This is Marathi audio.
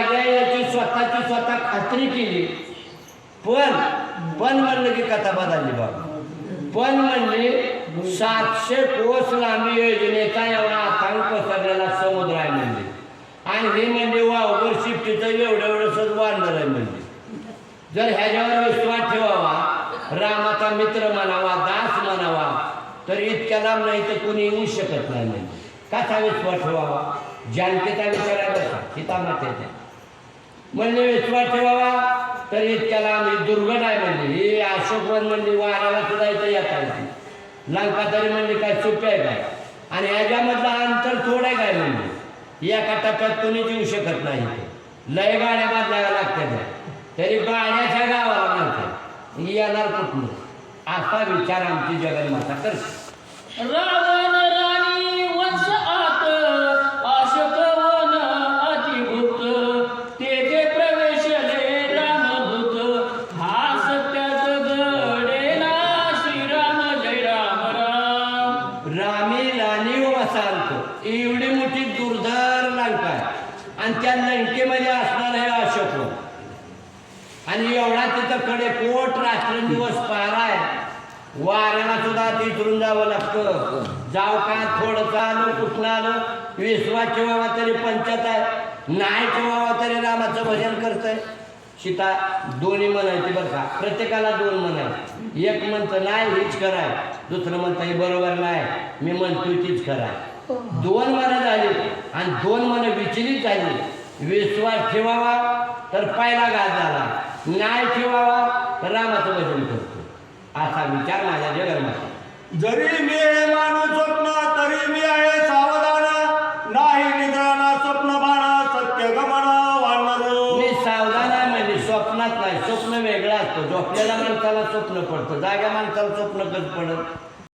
माझ्या याची स्वतःची स्वतः खात्री केली. पण म्हणलं की कथा बदलली बाबा. पण म्हणले 700 कोस लांबी योजनेचा एवढा अथांग पसरलेला समुद्र आहे म्हणजे. आणि हे म्हणजे वावभर शिफ्टीचं एवढंसंच वाढणार आहे म्हणजे. जर ह्याच्यावर विश्वास ठेवावा, रामाचा मित्र म्हणावा, दास म्हणावा, तर इतक्या लांब नाही तर कोणी येऊ शकत नाही म्हणजे. कसा विश्वास ठेवावा? जानकीचा विचार आहे बसा, सीतामातेचा. म्हणजे विश्वास ठेवावा तर इतक्या लांब दुर्गड आहे म्हणजे. हे अशोकवन म्हणजे वाऱ्याला सुद्धा इथं येता येते. लंका तरी म्हणजे काय सोपी आहे काय? आणि ह्याच्यामधलं अंतर थोडं आहे काय म्हणजे. एका टप्प्यात कोणीच येऊ शकत नाही. लय गाड्या बांधाव्या लागतात. तरी गाड्याच्या गावाला म्हणतात येणार कुठून? असा विचार आमची जगन्माता करते. रावण राणी वंश आत अशोकवन अतिभूत तेथे प्रवेशले रामदूत हा सत्यात घडेला श्रीराम जय राम राम. रामी राणी वसांत एवढी मोठी दुर्धर लंका आहे. आणि त्या लंकेमध्ये असणार हे अशोकवन. आणि एवढा तिथं कडे पोट रात्रंदिवस पहारा आहे. वाऱ्याला सुद्धा तिथून जावं लागतं. जाव का थोडं आलं कुठलं आलं विश्वास ठेवावा तरी पंचायत आहे, नाही ठेवावा तरी रामाचं भजन करतंय. सीता दोन्ही म्हणायची बरं का, प्रत्येकाला दोन म्हणायचे. एक म्हणतं नाही हीच कराय, दुसरं म्हणतं हे बरोबर नाही मी म्हणतोय तीच कराय. दोन मनं झाली आणि दोन मनं विचलित झाली. विश्वास ठेवावा तर पहिला घात झाला, नाही ठेवावा तर रामाचं भजन करतो. असा विचार माझ्या जगन्माता. जरी मी हे मानू स्वप्न तरी मी आहे सावधान, नाही निद्राना स्वप्न बाण सत्य गमन वानर. मी सावधान आहे म्हणजे स्वप्नात नाही. स्वप्न वेगळा असतो. झोपलेल्या माणसाला स्वप्न पडतं, जाग्या माणसाला स्वप्न कसं पडत.